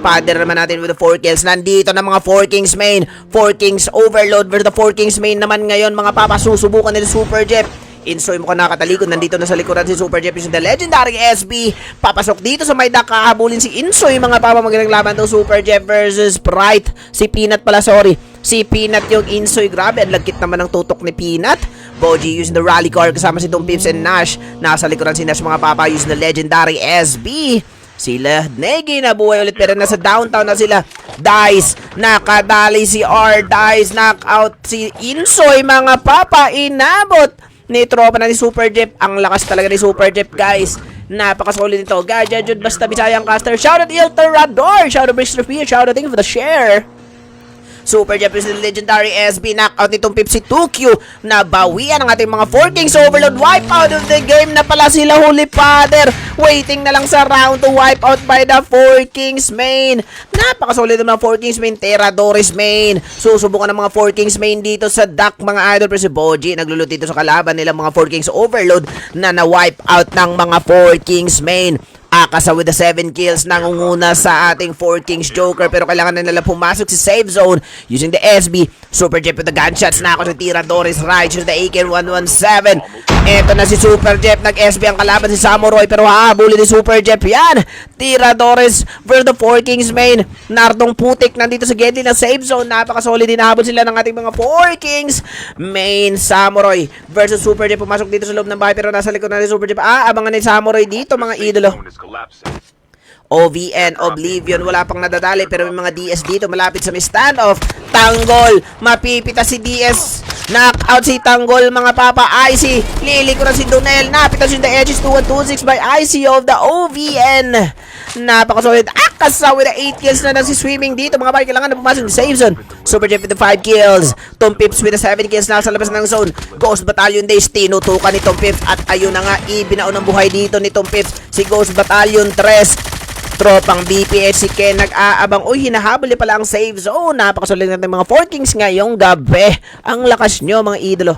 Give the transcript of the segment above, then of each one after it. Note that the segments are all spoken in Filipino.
Father naman natin with the 4 kills. Nandito na mga 4 Kings main. 4 Kings overload versus the 4 Kings main naman ngayon mga papa. Susubukan nila Super Jeff. Insoy mo ka nakatalikod. Nandito na sa likuran si Super Jeff using the legendary SB. Papasok dito sa may duck. Kahabulin si Insoy mga papa. Magandang laban to Super Jeff versus Sprite. Si Peanut pala, sorry. Si Peanut yung Insoy. Grabe, ang lagkit naman ng tutok ni Peanut. Boji using the rally car kasama si Tom Pips and Nash. Nasa likuran si Nash mga papa using the legendary SB. Sila, Negi na buhay ulit pero nasa downtown na sila. Dice, nakadali si R. Dice, knockout si Insoy mga papa. Inabot ni tropa na ni Super Jeff. Ang lakas talaga ni Super Jeff guys. Napakasolid nito. Gadget, basta Bisayang caster. Shoutout Il Terrador. Shoutout Mr. P. Shoutout thank you for the share. Super Jeff is the legendary SB. Knockout nitong Pipsy 2Q. Nabawian ang ating mga 4 Kings overload. Wipe out of the game na pala sila Holy Father. Waiting na lang sa round to wipe out by the 4 Kings main. Napakasolid ng mga 4 Kings main. Terradores main. Susubukan ng mga 4 Kings main dito sa duck mga idol. Pero si Boji naglulot dito sa kalaban nila mga 4 Kings overload na na-wipe out ng mga 4 Kings main. Akasa with the 7 kills nangunguna sa ating 4 Kings Joker pero kailangan na nila pumasok si save zone using the SB. Super Jeff with the gunshots na ako sa Tiradores right using the AK-117. Eto na si Super Jeff, nag-SB ang kalaban si Samurai pero hahabulin ni Super Jeff yan. Tiradores versus the 4 Kings main. Nardong putik nandito sa Gedli na save zone. Napaka-solid din nahabol sila ng ating mga 4 Kings main. Samurai versus Super Jeff, pumasok dito sa loob ng bahay pero nasa likod na ni Super Jeff. Abangan ni Samurai dito mga idolo. OVN, Oblivion, wala pang nadadali pero may mga DS dito malapit sa may standoff. Tanggol, mapipita si DS. Knockout si Tanggol mga papa. IC, lilikuran si Donel. Napita si The Edges 2126 by IC of the OVN. Napakasolid. Akasa with the 8 kills na si Swimming dito mga papa. Kailangan na pumasok ni save zone. Super Jeff with the 5 kills. Tom Pips with the 7 kills na sa labas ng zone. Ghost Battalion Days, tinutukan ni Tom Pips. At ayun na nga, ibinaon ng buhay dito ni Tom Pips. Si Ghost Battalion 3. Tropang BPH si Ken nag-aabang. Uy, hinahabol niya pala ang save zone. Napakasolid natin mga 4 Kings ngayong gabi. Ang lakas nyo mga idolo.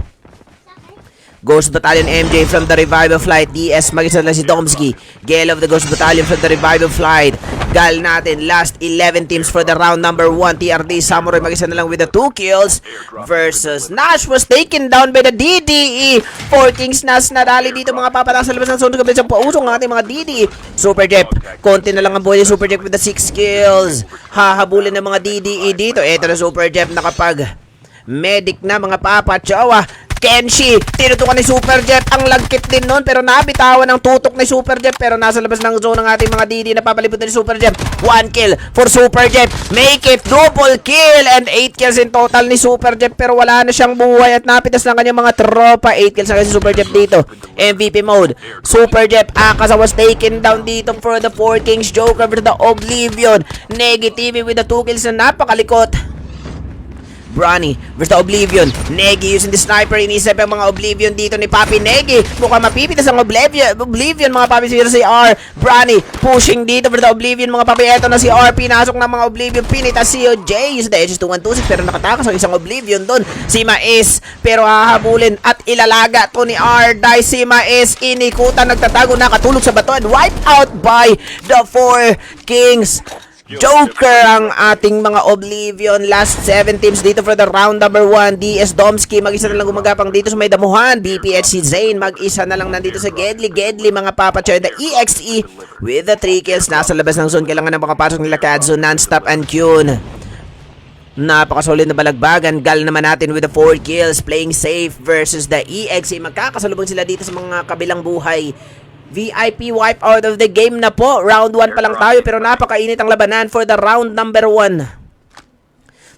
Ghost Battalion MJ from the Revival Flight. DS, mag-isa na si Domsky. Gale of the Ghost Battalion from the Revival Flight. Gal natin, last 11 teams for the round number 1. TRD, Samurai, mag-isa na lang with the 2 kills. Versus Nash was taken down by the DDE. 4 Kings Nash nadali dito mga papa. Nasa labas ng zone kabila sa pausong ng ating mga DDE. Super Jeff, konti na lang ang buhay ni Super Jeff with the 6 kills. Hahabulin ng mga DDE dito. Eto na Super Jeff nakapag medic na mga papa. Chawa. Kenshi, tinutukan ni Super Jeff. Ang lagkit din nun pero nabitawan ng tutok ni Super Jeff pero nasa labas ng zone ng ating mga DD na papalipot ni Super Jeff. 1 kill for Super Jeff. Make it double kill and 8 kills in total ni Super Jeff pero wala na siyang buhay at napitas ng kanyang mga tropa. 8 kills na si Super Jeff dito. MVP mode. Super Jeff Akasa was taken down dito for the 4 Kings Joker versus the Oblivion. Negative with the 2 kills na napakalikot. Bronny versus the Oblivion. Negi using the sniper. Inisip ang mga Oblivion dito ni Papi Negi. Mukhang mapipitas ang Oblivion mga Papi. Si R. Bronny pushing dito versus the Oblivion mga Papi. Eto na si R. Pinasok ng mga Oblivion. Pinita si J. Using the Edges 2126 pero nakatakas ang isang Oblivion doon. Si Mais pero hahabulin at ilalaga to ni R. Dice si Mais. Inikutan, nagtatago, nakatulog sa bato and wipe out by the 4 Kings Joker ang ating mga Oblivion. Last 7 teams dito for the round number 1. DS Domsky, mag-isa na lang gumagapang dito sa may damuhan. BPH si Zane, mag-isa na lang nandito sa Gedli mga papa. The EXE with the 3 kills. Nasa labas ng zone. Kailangan na makapasok nila Kadzo, Non-Stop and Kyun. Napakasolid na balagbagan. Gal naman natin with the 4 kills. Playing safe versus the EXE. Magkakasalubong sila dito sa mga kabilang buhay. VIP wipe out of the game na po. Round 1 pa lang tayo pero napakainit ang labanan for the round number 1.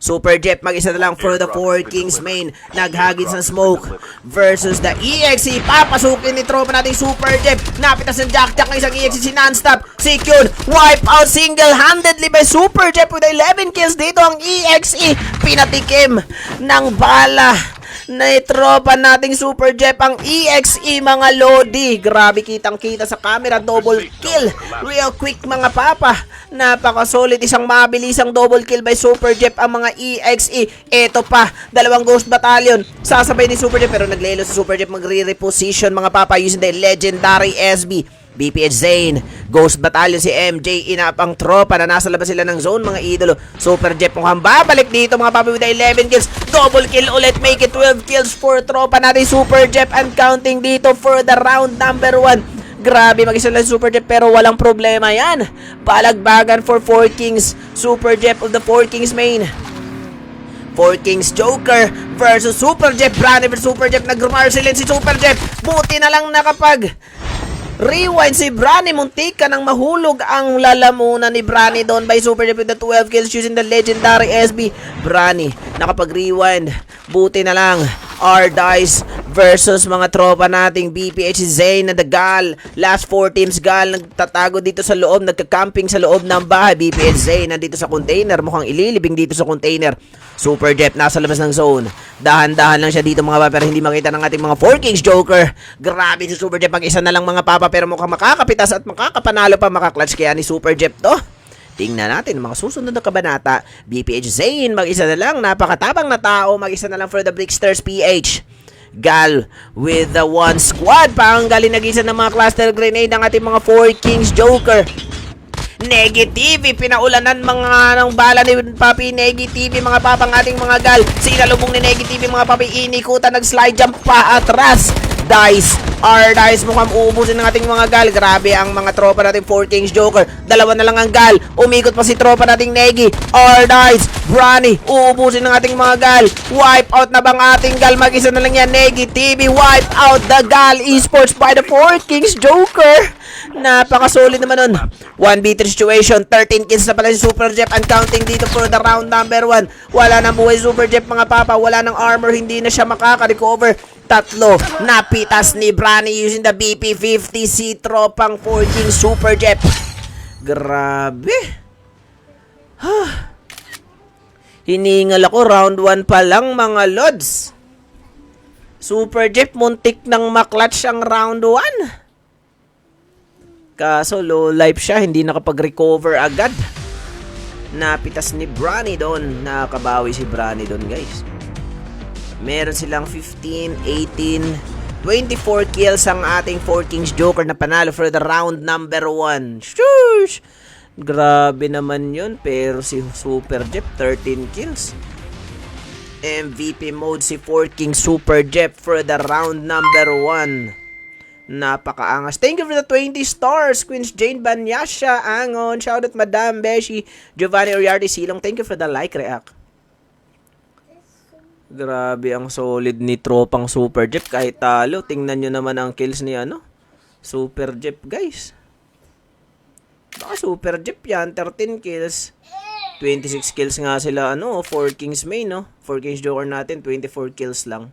Super Jeff mag-isa na lang for the 4 Kings main. Naghagis ng smoke versus the EXE. Papasukin ni tropa natin Super Jeff. Napitas ng Jack ng isang EXE si Non-Stop. Si Kyun wipe out single-handedly by Super Jeff with 11 kills dito ang EXE. Pinatikim ng bala na tropa nating Super Jeff ang EXE mga Lodi. Grabe kitang-kita sa camera. Double kill. Real quick mga papa. Napaka-solid. Isang mabilisang double kill by Super Jeff ang mga EXE. Eto pa. 2 Ghost Battalion. Sasabay ni Super Jeff pero naglelo si Super Jeff. Magre-reposition mga papa using the legendary SB. BPH Zane, Ghost Battalion si MJ, inap ang tropa na nasa labas sila ng zone, mga idolo. Super Jeff mukhang babalik dito mga papi with 11 kills. Double kill ulit, make it 12 kills for tropa natin Super Jeff and counting dito for the round number 1. Grabe, mag-isa lang Super Jeff pero walang problema yan. Balagbagan for 4 Kings, Super Jeff of the 4 Kings main. 4 Kings Joker versus Super Jeff. Brani versus Super Jeff. Nag-marcelin si Super Jeff. Buti na lang nakapag rewind si Brani. Muntik ka nang mahulog ang lalamunan ni Brani doon by Super Jeff with the 12 kills using the legendary SB. Brani nakapag-rewind. Buti na lang. R-Dice versus mga tropa nating BPH Zane na the Gal. Last 4 teams Gal nagtatago dito sa loob, nagka-camping sa loob ng bahay. BPH Zane nandito sa container, mukhang ililibing dito sa container. Super Jeff nasa labas ng zone. Dahan-dahan lang siya dito mga papa pero hindi makita ng ating mga 4 Kings Joker. Grabe si Super Jeff, mag-isa na lang mga papa pero mukhang makakapitas at makakapanalo pa, makaklatch kaya ni Super Jeff to. Tingnan natin mga susunod na kabanata. BPH Zane, mag-isa na lang. Napakatabang na tao. Mag-isa na lang for the Bricksters PH. Gal with the 1 squad. Panggalin nag-isa ng mga cluster grenade ng ating mga 4 Kings Joker. Negative, pinaulanan mga ng bala ni Papi. Negative, mga papang ating mga Gal. Sinalubong ni Negative, mga Papi. Inikutan, nag-slide jump pa atras. Dice, R-Dice, mukhang uubusin ng ating mga Gal. Grabe ang mga tropa nating 4 Kings Joker. Dalawa na lang ang Gal. Umikot pa si tropa nating Negi. R-Dice, Brani, uubusin ng ating mga Gal. Wipe out na bang ating Gal? Mag-isa na lang yan. Negi TV, wipe out the Gal Esports by the 4 Kings Joker. Napaka-solid naman nun. 1v3 situation. 13 kills na pala si Super Jeff and counting dito for the round number 1. Wala nang buhay Super Jeff mga papa. Wala nang armor. Hindi na siya makaka-recover. Tatlo, napitas ni Brani using the BP-50 si tropang 4 King Super Jeff. Grabe. Hiningal ako, round 1 pa lang mga lods. Super Jeff, muntik nang maklatch ang round 1. Kaso low life siya, hindi nakapag-recover agad. Napitas ni Brani doon. Nakabawi si Brani doon guys. Meron silang 15, 18, 24 kills ang ating 4 Kings Joker na panalo for the round number 1. Shush! Grabe naman yun. Pero si Super Jeff, 13 kills. MVP mode si 4 Kings Super Jeff for the round number 1. Napakaangas. Thank you for the 20 stars. Queens Jane Banyasha, Angon. Shoutout Madam Beshi, Giovanni Oriardi Silong. Thank you for the like react. Grabe ang solid ni tropang Super Jeff kahit talo. Tingnan nyo naman ang kills ni Super Jeff guys. Baka Super Jeff yan, 13 kills. 26 kills nga sila 4 Kings main 4 Kings Joker natin, 24 kills lang.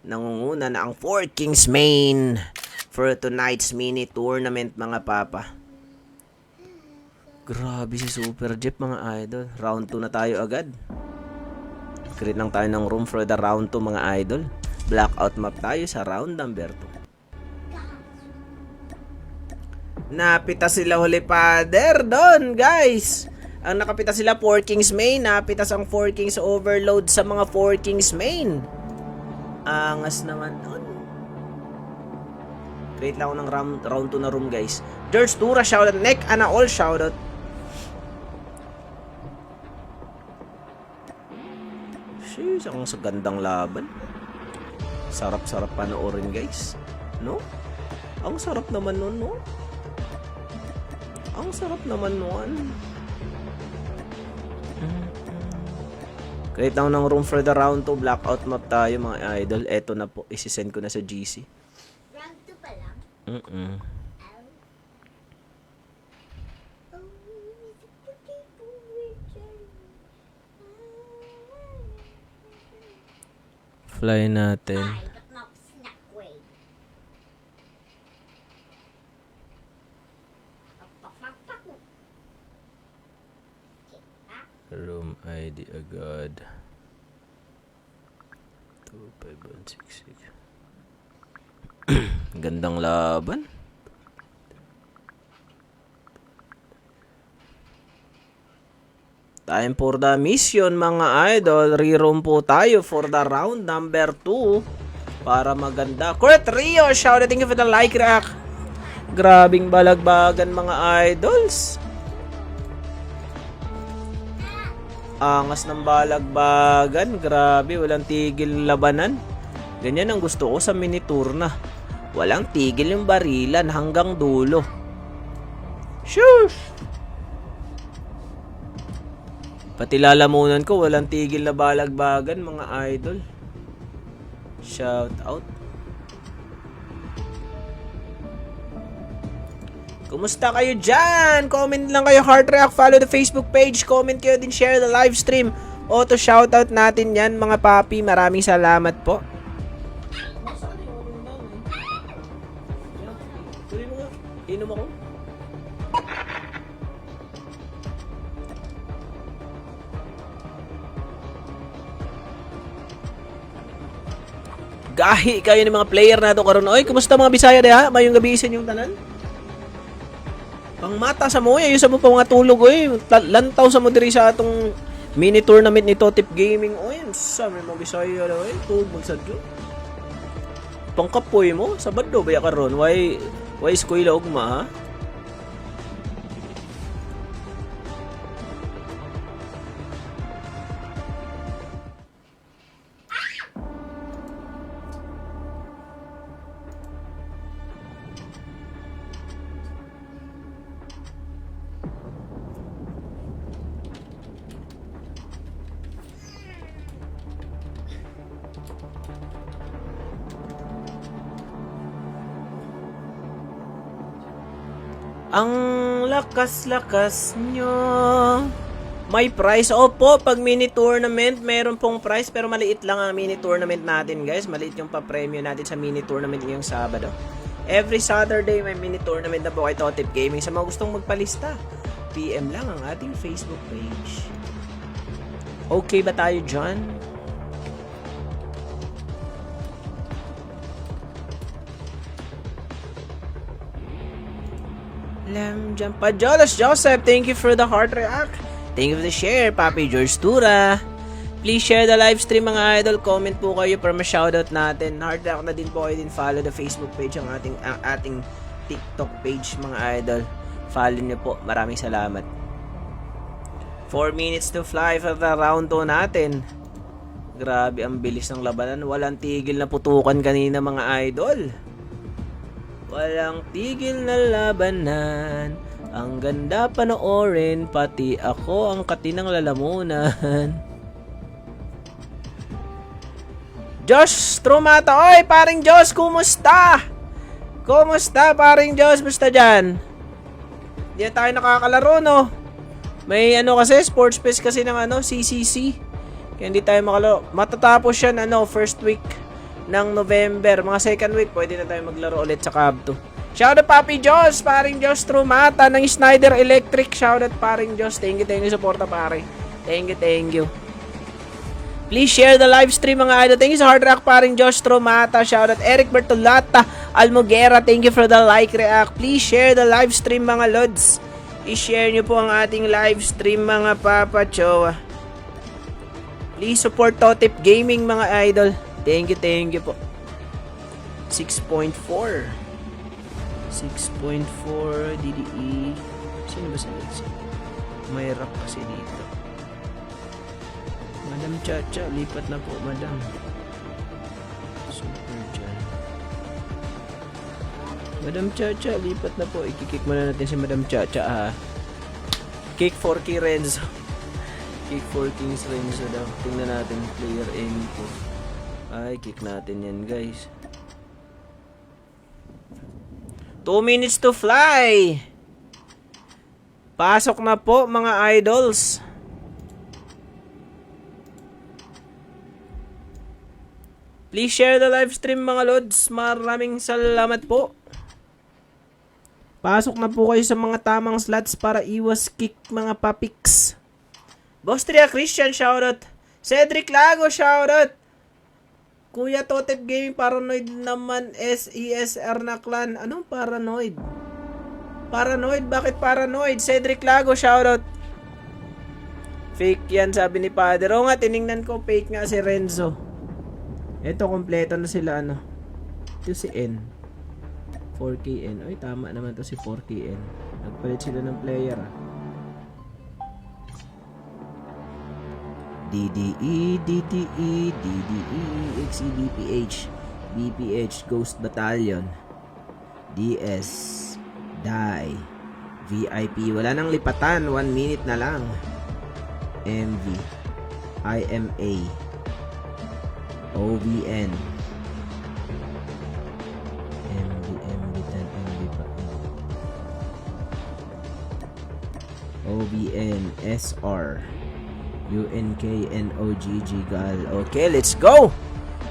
Nangunguna na ang 4 Kings main for tonight's mini tournament mga papa. Grabe si Super Jeff mga idol. Round 2 na tayo agad. Create lang tayo ng room for the round 2 mga idol. Blackout map tayo sa round number 2. Napita sila Holy Father doon guys. Ang nakapita sila 4 Kings main. Napitas ang 4 Kings overload sa mga 4 Kings main. Angas naman doon. Create lang ako ng round 2 na room guys. George Tura shoutout. Neck Ana all shoutout. Sheesh, ang gandang laban. Sarap-sarap panoorin guys. No? Ang sarap naman nun, no? Ang sarap naman nun. Create lang ng room for the round 2. Blackout map tayo mga idol. Eto na po. Isisend ko na sa GC. Round 2 pa lang? Fly natin. Room ID agad. 25166. Gandang laban. Time for the mission mga idol. Re-room po tayo for the round number 2 para maganda. Kurt Rio, shout out, thank you for the like react. Grabing balagbagan mga idols. Angas ng balagbagan. Grabe, walang tigil labanan. Ganyan ang gusto ko sa mini tour na. Walang tigil yung barilan hanggang dulo. Shush! Pati lalamunan ko, walang tigil na balagbagan mga idol. Shout out. Kumusta kayo dyan? Comment lang kayo, heart react, follow the Facebook page, comment kayo din, share the live stream. Auto shoutout natin yan mga papi. Maraming salamat po. Inom ako. Gahi kayo ng mga player na ito karon. Oy, kumusta mga Bisaya diha? Mayong gabi sa inyong tanan? Pang mata sa mo, ayun sa mo pa mga tulog, oy. Lantaw sa mo diri sa atong mini tournament ni Totip Gaming. Oy, sa mga Bisaya na, oy. Tulog magsadyo. Pangkapoy mo, sabado ba ya karon? Why eskwela ugma, ha? Ang lakas-lakas nyo. May prize. Opo, pag mini tournament, meron pong prize. Pero maliit lang ang mini tournament natin, guys. Maliit yung pa-premyo natin sa mini tournament ngayong Sabado. Every Saturday, may mini tournament na po kay Totip Gaming. Sa mga gustong magpalista, PM lang ang ating Facebook page. Okay ba tayo dyan? Jump pa Joseph, thank you for the heart react. Thank you for the share, Papi George Tura. Please share the live stream mga idol. Comment po kayo para ma-shoutout natin. Heart react na din po kayo din. Follow the Facebook page, ang ating TikTok page mga idol. Follow nyo po. Maraming salamat. 4 minutes to fly for the round 2 natin. Grabe ang bilis ng labanan. Walang tigil na putukan kanina mga idol. Walang tigil na labanan. Ang ganda panoorin. Pati ako ang katinang lalamunan. Josh Trumata. Oy, paring Josh, kumusta? Kumusta, paring Josh? Basta dyan? Hindi tayo nakakalaro, no? May ano kasi, sports fest kasi ng CCC. Kaya hindi tayo makalaro. Matatapos yan, first week ng November. Mga second week, pwede na tayo maglaro ulit sa Cab 2. Shoutout Papi Josh, paring Josh Trumata ng Snyder Electric. Shoutout paring Josh. Thank you suporta pare. Thank you. Please share the live stream mga idol. Thank you sa hard rock paring Josh Trumata. Shoutout Eric Bertolata Almoguera. Thank you for the like react. Please share the live stream mga lods. I-share nyo po ang ating live stream mga Papa Chowa. Please support Totip Gaming mga idol. Thank you po. 6.4 DDE. Sino ba sa legs? May rock kasi dito. Madam Chacha, lipat na po, madam. Super dyan. Madam Chacha, lipat na po. Ikikik muna natin si Madam Chacha, ha. Kick 4K Renzo. Kick 4 Kings Renzo daw. Tingnan natin player info. Ay, kick natin yan, guys. 2 minutes to fly. Pasok na po, mga idols. Please share the live stream, mga lods. Maraming salamat po. Pasok na po kayo sa mga tamang slots para iwas kick, mga papiks. Boss Tria Christian, shoutout. Cedric Lago, shoutout. Kuya Totip Gaming, paranoid naman. SESR na clan. Anong paranoid? Paranoid? Bakit paranoid? Cedric Lago, shoutout. Fake yan, sabi ni Father. O nga, tiningnan ko, fake nga si Renzo. Ito, kompleto na sila, Ito si N. 4KN. Ay, tama naman to si 4KN. Nagpalit sila ng player DDE, DDE, DDE, EXE, BPH, Ghost Battalion, DS, Die, VIP. Wala nang lipatan. 1 minute na lang. MV, IMA, OVN, OVN, SR, UNKNOGG, GAL. Okay, let's go!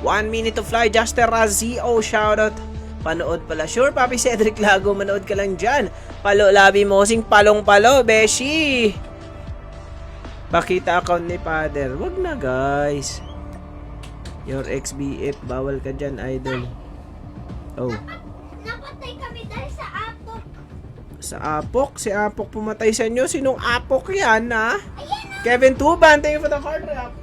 1 minute to fly. Juster Razio, shoutout. Panood pala. Sure, Papi Cedric Lago, manood ka lang dyan. Palo, labi mosing, palong-palo, beshi. Pakita account ni Father. Wag na, guys. Your XBF, bawal ka dyan, idol. Oh. Napatay kami dahil sa apok. Sa Apok? Si Apok pumatay sa inyo? Sinong Apok yan, ha? Ayan na. Kevin Tuban, thank you for the card rap.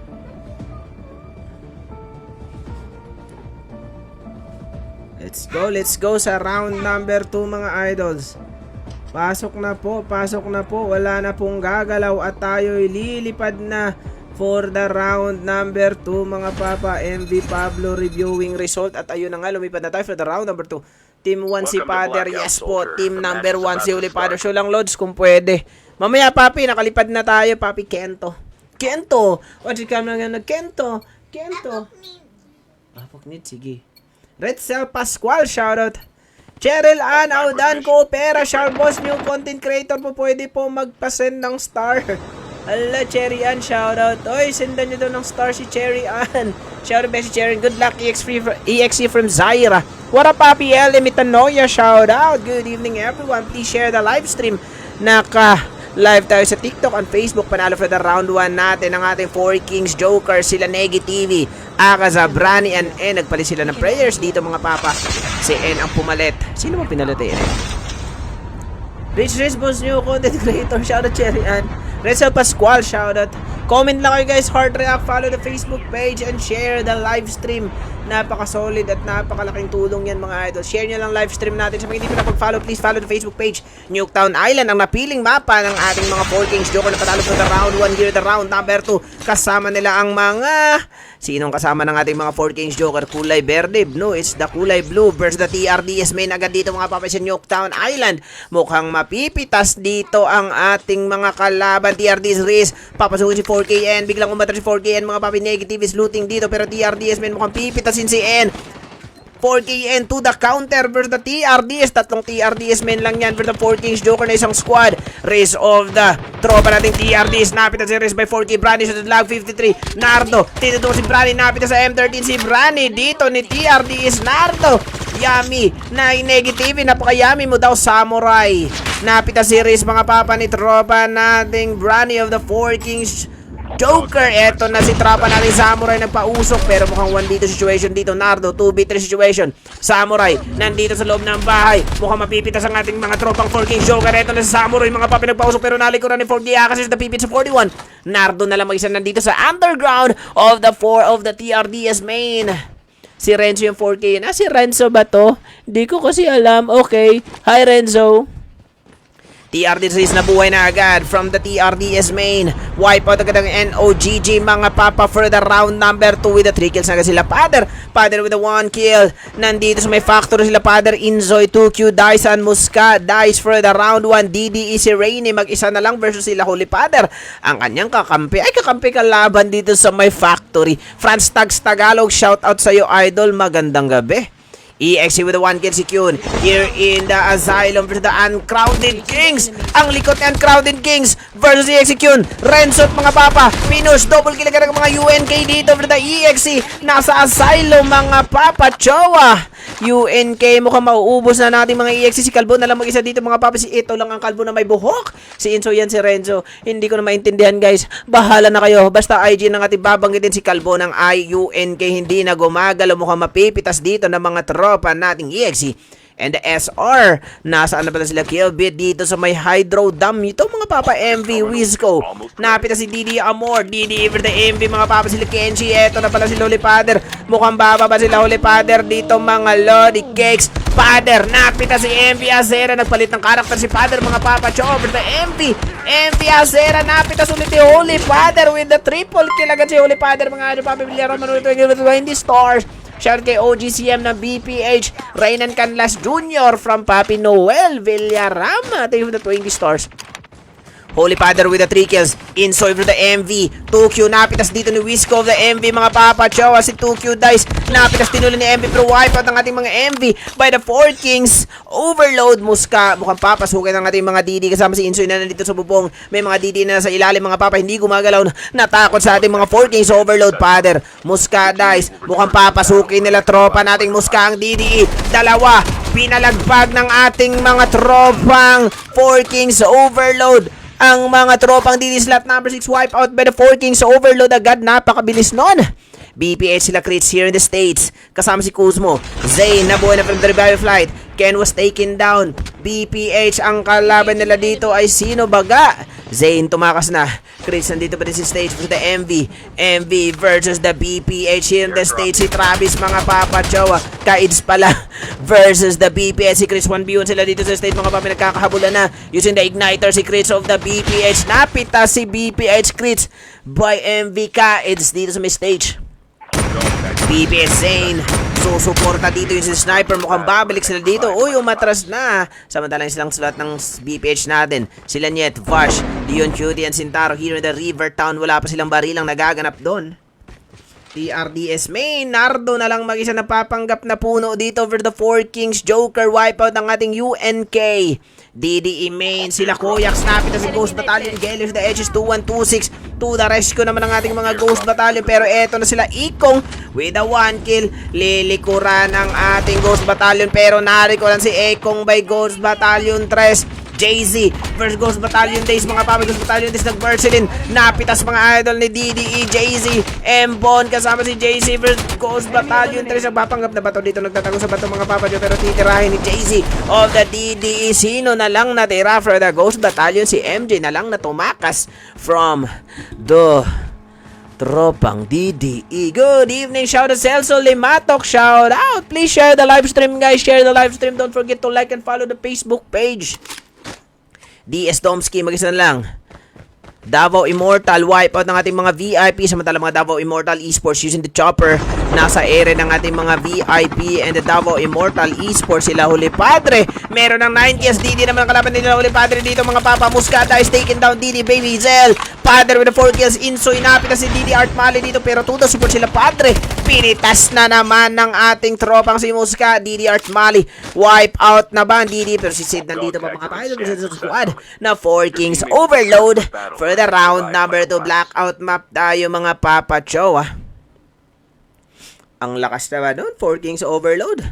Let's go sa round number 2, mga idols. Pasok na po. Wala na pong gagalaw at tayo'y lilipad na for the round number 2, mga papa. MV Pablo reviewing result. At ayun na nga, lumipad na tayo for the round number 2. Team 1 si Father, yes po. Team number 1 si Uli Father. Show lang, Lods, kung pwede. Mamaya, Papi, nakalipad na tayo, Papi. Kento. What you come na Kento. Apok need, sige. Retzel Pascual, shoutout. Cheryl Ann Audan Coopera, shout boss, new content creator po, pwede po magpasend ng star. Ala, Cherry Ann, shoutout. Oy, sendan nyo daw ng star si Cherry Ann. Shoutout ba si Cherry? Good luck, EXE from Zaira. What up, Papi L. Mitanoya, shoutout. Good evening, everyone. Please share the live stream. Naka-live tayo sa TikTok and Facebook. Panalo for the round 1 natin ang ating 4 Kings Joker. Sila Negi TV, Akaza, Brani, and N. Nagpalit sila ng prayers dito, mga papa. Si N ang pumalit. Sino mo pinalit, eh? Rich Boss, new content creator. Shoutout, Cherry Ann. Retzel Pascual, shoutout. Comment lang kayo, guys. Heart react. Follow the Facebook page and share the live stream. Napaka-solid at napakalaking tulong yan, mga idol. Share nyo lang live stream natin. Sa mga hindi pa napag-follow, please follow the Facebook page. Nuketown Island, ang napiling mapa ng ating mga 4 Kings Joker na patalo for the round 1 here, the round number 2. Kasama nila ang mga... Sinong kasama ng ating mga 4 Kings Joker? Kulay Verde. No, it's the Kulay Blue versus the TRDS main agad dito, mga papa, sa Nuketown Island. Mukhang mapipitas dito ang ating mga kalaban. TRDS Riz, papasukin si 4KN. Biglang umatar si 4KN, mga papi. Negative is looting dito, pero TRDS main mukhang pipitasin si N. 4KN to the counter versus the TRDS. Tatlong TRDS men lang yan for the 4 Kings Joker na isang squad. Race of the tropa nating TRDS. Napitan si Race by 4K. Brani sa lag 53. Nardo. Tinutuwa si Brani. Napitan sa M13 si Brani. Dito ni TRDS. Nardo. Yummy. Na negative. Napaka-yummy mo daw, Samurai. Napitan si Race, mga papa, ni tropa nating Brani of the 4 Kings Joker. Eto na si tropa natin Samurai, nagpausok, pero mukhang 1v2 situation dito. Nardo, 2v3 situation. Samurai, nandito sa loob ng bahay. Mukhang mapipitas ang ating mga tropang 4 Kings Joker. Eto na si Samurai, mga papi, nagpausok, pero nalikuran ni 4D kasi sa pipit sa 41. Nardo na lang mag-isa nandito sa underground of the 4 of the TRDS main. Si Renzo yung 4K. Si Renzo ba to? Di ko kasi alam. Okay. Hi, Renzo. TRDS na buhay na agad from the TRDS main. Wipe out agad ang NOGG, mga papa, for the round number 2 with the 3 kills na agad sila. Father with the 1 kill. Nandito sa may factory sila, Father, Inzoy, 2Q, Dyson, Musca, Dice for the round 1. DDE si Rainy, mag-isa na lang versus sila Holy Father. Ang kanyang kakampi, kakampi kalaban dito sa may factory. Franz Tags Tagalog, shout out sa'yo, idol. Magandang gabi. EXE with the 1 kill si Kyun here in the Asylum versus the Uncrowded Kings. Ang likot ni Uncrowded Kings versus EXE Kyun. Renzo, mga papa, Pinush, double kill agad ng mga UNK dito versus the EXE. Nasa Asylum, mga papa, Chowa. UNK, mukhang mauubos na natin mga EXE. Si Kalbo na lang mag-isa dito, mga papa. Si Ito lang ang Kalbo na may buhok. Si Inso yan, si Renzo. Hindi ko na maintindihan, guys. Bahala na kayo. Basta IG na nga babanggitin si Kalbo ng IUNK. Hindi na gumagalaw. Mukhang mapipitas dito ng mga tropa nating EXE. and the SR. Nasaan na pala sila Killbit dito sa may Hydro Dam. Ito mga papa, MV, Wizco. Napita si Didi Amor, Didi Iver the MV, mga papa sila Kenji. Eto na pala si Holy Father. Mukhang bababa sila Holy Father dito mga Lodi Cakes. Father, napita si MV Azera. Nagpalit ng karakter si Father mga papa. Over the MV Azera. Napita sulit si Holy Father with the triple kill agad si Holy Father mga papa. Bilyaro Manuel 20 stars. Shout kay OGCM ng BPH, Reynan Canlas Jr. from Papi Noel Villarama. Thank you for the 20 stars. Holy Father with the 3 kills. Insoy for the MV. 2Q napitas dito ni Wizco of the MV mga papa. Chowa si 2Q dice. Napitas tinuli ni MV pero wipeout ang ating mga MV by the 4 Kings. Overload Muska. Mukhang papasukin ang ating mga DD kasama si Insoy na nandito sa bubong. May mga DD na nasa ilalim mga papa. Hindi gumagalaw. Natakot sa ating mga 4 Kings. Overload Father. Muska dice. Mukhang papasukin nila tropa nating Muska ang DD. Dalawa. Pinalagpag ng ating mga tropang 4 Kings. Overload ang mga tropang DD slot number 6 wipe out by the 4 Kings. Overload agad, napakabilis nun. BPH sila Crits here in the States. Kasama si Kuzmo. Zane nabuhay na from the revival flight. Ken was taken down. BPH ang kalaban nila dito ay sino baga? Zane tumakas na. Crits nandito pa din si stage for the MV versus the BPH here in the States. Si Travis mga papa Chowa. Kaids pala versus the BPH. Si Crits 1v1 sila dito sa stage mga papa. Nagkakahabulan na using the igniter. Si Crits of the BPH. Napita si BPH Crits by MV Kaids dito sa may stage. BPS Zane susuporta dito yung si Sniper. Mukhang babalik sila dito. Uy, umatras na. Samantalang silang slot ng BPH natin. Sila Niet, Vash, Leon Cutie, and Sintaro here in the River Town. Wala pa silang barilang nagaganap doon. TRDS main. Nardo na lang mag-isa na papanggap na puno dito over the 4 Kings. Joker wipeout ng ating UNK. DDE main. Sila Koyak snapit na si Ghost Battalion. Gellers the edges 2126. To the rescue naman ng ating mga Ghost Battalion. Pero eto na sila Ikong with a 1 kill. Lilikuran ang ating Ghost Battalion. Pero narikuran si Ikong by Ghost Battalion 3. JZ versus Ghost Battalion Days. Mga papa, Ghost Battalion Days nag-Versilin. Napitas mga idol ni DDE. JZ Mbon kasama si JZ versus Ghost Battalion 3. Nagpapanggap na bato dito. Nagtatago sa bato mga papa. Pero titirahin ni JZ of the DDE. Sino na lang natira for the Ghost Battalion? Si MJ na lang na tumakas from the tropang DDE. Good evening. Shout out Celso Limatok. Shout out. Please share the live stream guys. Share the live stream. Don't forget to like and follow the Facebook page. DS Domsky, mag-isa na lang. Davao Immortal, wipeout ng ating mga VIP. Samantala mga Davao Immortal Esports using the chopper. Nasa area ng ating mga VIP and the Davao Immortal Esports. Sila Holy Padre. Meron ng 9 kills. DD naman ang kalaban nila Holy Padre dito mga papa. Muscada is taken down. DD Baby Zell. Padre with the 4 kills. Insoy napita si DD Art Mali dito. Pero tuto support sila Padre. Pinitas na naman ng ating tropang si Musca. DD Art Mali. Wipe out na ba DD? Pero si Sid nandito pa mga pilot sa squad na 4 Kings. Overload for the round number 2. Blackout map tayo mga papa Chowa. Ang lakas naman doon. 4 Kings Overload.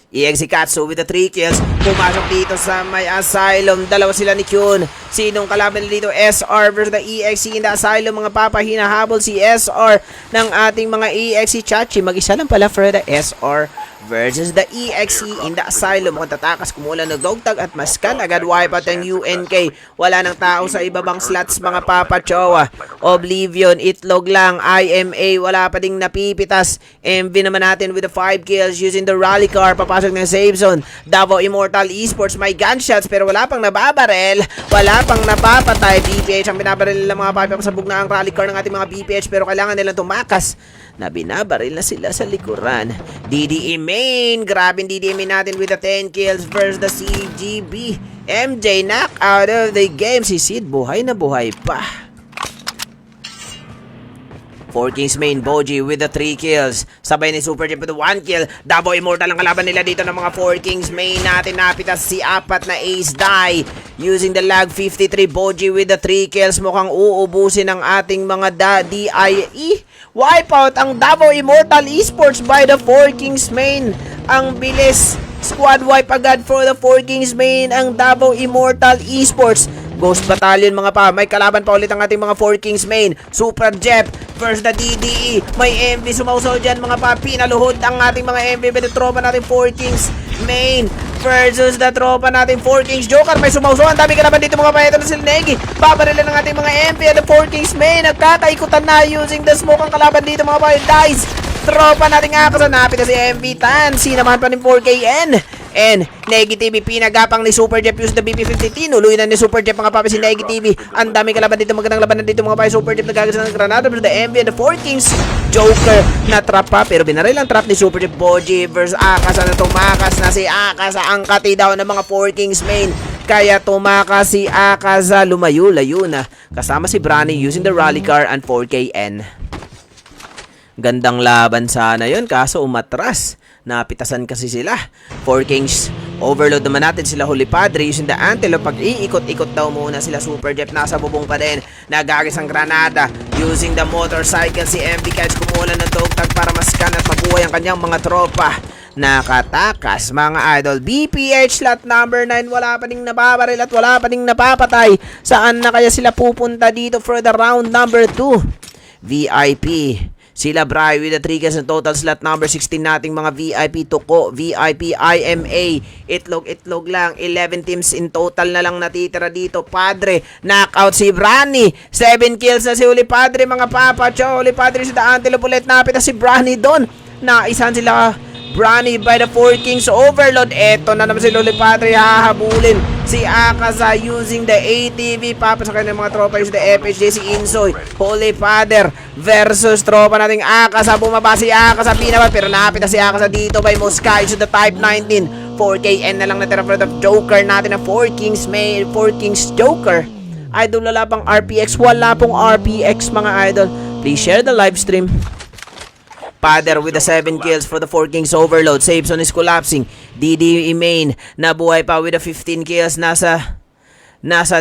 EXE Katsu with the 3 kills. Pumasok dito sa may Asylum. Dalawa sila ni Kyun. Sinong kalaban dito? SR versus the EXE in the Asylum. Mga papa, hinahabol si SR ng ating mga EXE Chachi. Mag-isa lang pala for the SR versus the EXE in the Asylum. Mukhang tatakas, kumulan ng dogtag at maskan. Agad wipeout ang UNK. Wala ng tao sa ibabang slots mga papa Chowa. Oblivion, Itlog lang. IMA, wala pa ding napipitas. MV naman natin with the 5 kills using the rally car. Papasok ng save zone. Davao Immortal Esports, may gunshots pero wala pang nababarel. Wala pang napapatay. BPH ang binabaril nila mga papa. Pasabog na ang rally car ng ating mga BPH pero kailangan nilang tumakas na binabaril na sila sa likuran. DDE main. Grabe DDE main natin with the 10 kills versus the CGB. MJ knock out of the game. Si Sid buhay na buhay pa. 4 Kings main, Boji with the 3 kills. Sabay ni Super Jeep with the 1 kill. Davao Immortal ang kalaban nila dito ng mga 4 Kings main natin. Napitas si apat na Ace Die. Using the lag 53, Boji with the 3 kills. Mukhang uubusin ng ating mga DIE. Wipeout ang Davao Immortal Esports by the 4 Kings main. Ang bilis. Squad wipe agad for the 4 Kings main ang Davao Immortal Esports. Ghost Battalion mga pa. May kalaban pa ulit ang ating mga 4 Kings main. Super Jeff versus the DDE. May MV sumausaw dyan mga pa. Pinaluhod ang ating mga MV. May tropa natin 4 Kings main versus the tropa natin 4 Kings Joker. May sumausaw. Ang dami kalaban dito mga pa. Ito na sila Negi. Babarila ng ating mga MV at the 4 Kings main. Nagkakaikutan na using the smoke ang kalaban dito mga pa. Dice. Tropa nating Akaza. Napit na si MV Tan. Sinamahan pa ng 4KN. And Negative pinagapang ni Super Jeff use the BP-50. Nuloy na ni Super Jeff mga papi si Negative. Ang dami kalaban dito, magandang labanan dito mga papi. Super Jeff nagagasa ng granada versus the MV and the 4 Kings Joker na trap pa. Pero binaril ang trap ni Super Jeff. Boji versus Akaza na tumakas na si Akaza. Ang kati daw ng mga 4 Kings main. Kaya tumakas si Akaza. Lumayo-layo na. Kasama si Brani using the rally car and 4KN. Gandang laban sana yun, kaso umatras. Napitasan kasi sila. 4 Kings. Overload naman natin sila Holy Padre using the Antelope. Pag iikot-ikot daw muna sila Super Jeff. Nasa bubong pa din. Nagagis ang granada. Using the motorcycle si MV Kites kumuha ng tugtag para maskan at mabuhay ang kanyang mga tropa. Nakatakas mga idol. BPH slot number 9. Wala pa ding nababaril at wala pa ding napapatay. Saan na kaya sila pupunta dito for the round number 2? VIP. Sila Bri with the 3 kills and total slot number 16 nating mga VIP Tuko, VIP IMA, itlog lang, 11 teams in total na lang natitira dito. Padre, knockout si Brani, 7 kills na si Uli Padre mga papa. Cho, Uli Padre si The Antelope ulit, napita si Brani doon. Naisan sila Brani by the 4 Kings Overload. Eto na naman si Uli Padre, hahabulin si Akaza using the ATV. Papasakay ng mga tropa using the FHJ si Insoy. Holy Father versus tropa nating Akaza. Bumaba si Akaza, pinabat pero napita si Akaza dito by Moskai to the type 19. 4KN na lang natira for the Joker natin na 4 Kings may 4 Kings Joker. Idol, wala pang RPX. Wala pong RPX mga idol. Please share the live stream. Father with the 7 kills for the 4 Kings Overload. Saveson is collapsing. DD main nabuhay pa with the 15 kills. Nasa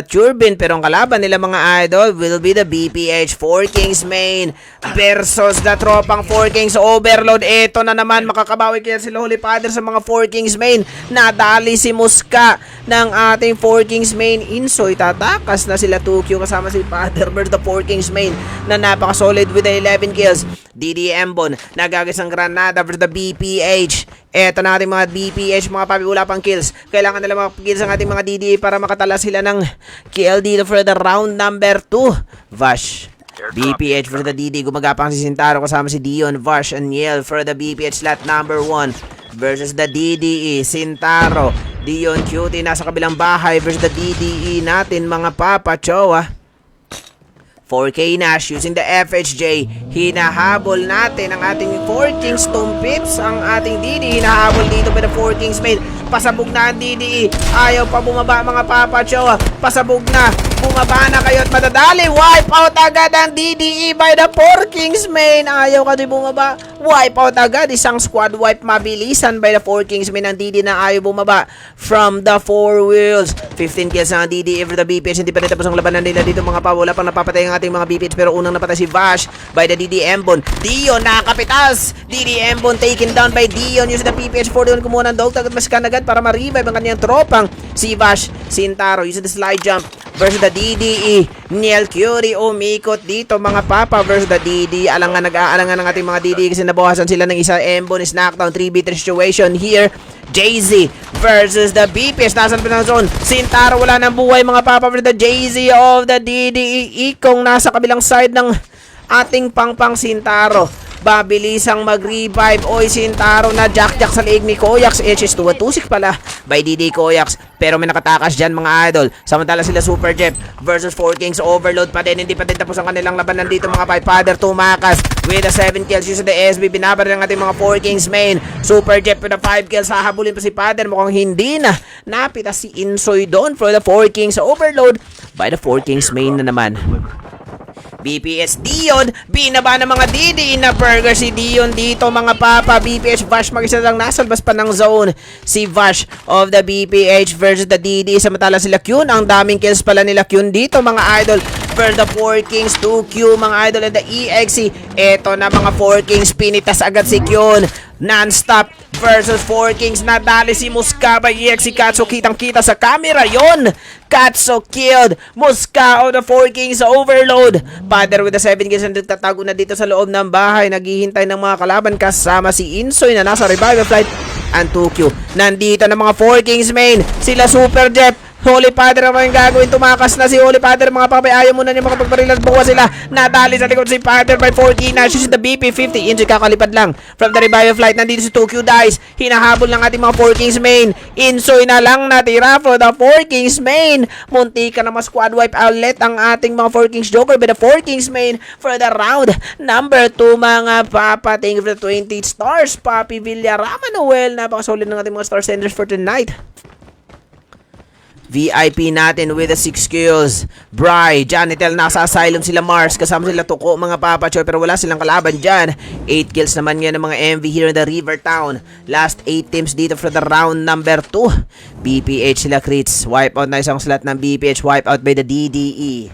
Turbine, pero ang kalaban nila mga idol will be the BPH 4 Kings main versus the tropang 4 Kings Overload. Ito na naman, makakabawi kaya sila Holy Father sa mga 4 Kings main. Nadali si Muska ng ating 4 Kings main. Insoy, tatakas na sila 2Q kasama si Father versus the 4 Kings main na napaka-solid with the 11 kills. DD Embon, nagagis ang granada versus the BPH. Eto na ating mga BPH mga papi, wala pang kills. Kailangan nila mga kills ang ating mga DDA para makatala sila ng kill dito for the round number 2. Vash, BPH for the DD. Gumagapang si Sintaro kasama si Dion, Vash, and Yel for the BPH slot number 1 versus the DDE. Sintaro, Dion, Cutie nasa kabilang bahay versus the DDE natin mga papa. Chowa 4K Nash using the FHJ. Hinahabol natin ang ating 4 Kings Tomb Pips. Ang ating DD hinahabol dito by the 4 Kings main. Pasabog na ang DDE. Ayaw pa bumaba mga papa. Chowa, pasabog na. Bumaba na kayo at madadali. Wipe out agad ang DDE by the 4 Kings main. Ayaw ka di bumaba. Wipe out agad. Isang squad wipe mabilisan by the 4 Kings main. Ang DD na ayaw bumaba from the 4 wheels. 15 kills ang DD for the BPH. Hindi pa rin tapos ang labanan nila dito mga pa. Wala pang napapatay ang ating mga BPH pero unang napatay si Vash by the DD Embon. Dion nakapitas. DD Embon taken down by Dion using the PPH 41. Kumuha ng dog tag at maskan agad para ma-revive ang kanyang tropang si Vash. Sintaro using the slide jump versus the DDE. Niel Curie umikot dito mga papa versus the DD. Nag-aalangan ng ating mga DD kasi nabawasan sila ng isa. Embon is knockdown. 3v3 situation here. Jay-Z versus the BPS. Nasaan pa ng zone? Sintaro wala ng buhay mga papa versus the Jay-Z of the DDE. Ikong nasa kabilang side ng ating pangpang Sintaro. Babilisang mag-revive. Oy, Sintaro na jack-jack sa leeg ni Koyax. HS2 2-6 pala by DD Koyax. Pero may nakatakas dyan mga idol. Samantala sila Super Jeff versus 4 Kings Overload pa din. Hindi pa din tapos ang kanilang labanan dito mga pai. Father tumakas with the 7 kills using the SB. Binabar ng ating mga 4 Kings main. Super Jeff with the 5 kills. Hahabulin pa si Father. Mukhang hindi na. Napita si Insoy doon for the 4 Kings Overload by the 4 Kings main na naman. BPS Dion, binaba ng mga DD na burger si Dion dito mga papa. BPH Vash mag-isa lang nasalbas pa ng zone si Vash of the BPH versus the DD. Samantala sila Kyun, ang daming kills pala nila Kyun dito mga idol. for the 4 Kings, 2Q mga idol and the EXE. Eto na mga 4 Kings, pinitas agad si Kyun. Non-stop versus 4 Kings. Nadali si Muska by EXE Katso. Kitang-kita sa camera yon. Katso killed. Muska of the 4 Kings sa overload. Father with the 7 kills na nagtatago na dito sa loob ng bahay. Naghihintay ng mga kalaban kasama si Insoy na nasa revival flight. And 2Q. Nandito na mga 4 Kings main. Sila Super Jeff. Holy Father ang gagawin. Tumakas na si Holy Father. Mga papay, ayaw muna niya makapagparilan. Buka sila. Nadali sa likod si Father by 4K. Nashes in the BP50. Insoy kakalipad lang. From the revival flight. Nandito si 2Q dies. Hinahabol ng ating mga 4 Kings main. Insoy na lang natira for the 4 Kings main. Munti ka na mas squad wipe outlet ang ating mga 4 Kings Joker by the 4 Kings main for the round number 2 mga papa. Thank you for the 20 stars. Papi Villarama Noel. Napakasolid ng ating mga star senders for tonight. VIP natin with the 6 kills. Bri, Janitel, nasa asylum sila Mars. Kasama sila Tuko, mga papachoy. Pero wala silang kalaban dyan. 8 kills naman yan ng mga MV here in the River Town. Last 8 teams dito for the round number 2. BPH sila Crits. Wipe out na isang slot ng BPH. Wipe out by the DDE.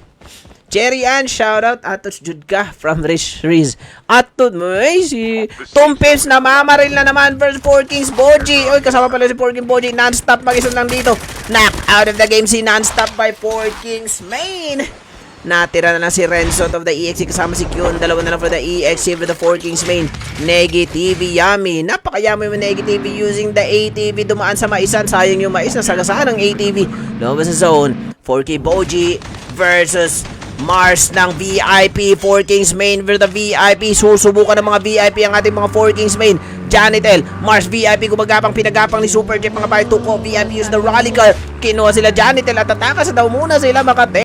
Cherry Ann, shoutout. Atos Judka from Riz. Atot mo, si Tom Pips na mamaril na naman versus 4 Kings Boji. Oy, kasama pala si 4 Kings Boji. Non-stop mag-isa lang dito. Knock out of the game si Non-stop by 4 Kings main. Natira na si Renzo of the EXE kasama si Kyun. Dalawa na lang for the EXE for the 4 Kings main. Negative Yummy. Napakayami mo Negative using the ATV. Dumaan sa maisan. Sayang yung mais na sagasaan ng ATV. Lumabas sa zone. 4K Boji versus Mars ng VIP. 4 Kings main for the VIP. Susubukan ng mga VIP ang ating mga 4 Kings main. Janitel, Mars VIP, gumagapang pinagapang ni Super Jeff, mga bahay Tuko. VIP use the rally car. Kinuha sila Janitel at tataka sa daw muna sila makate.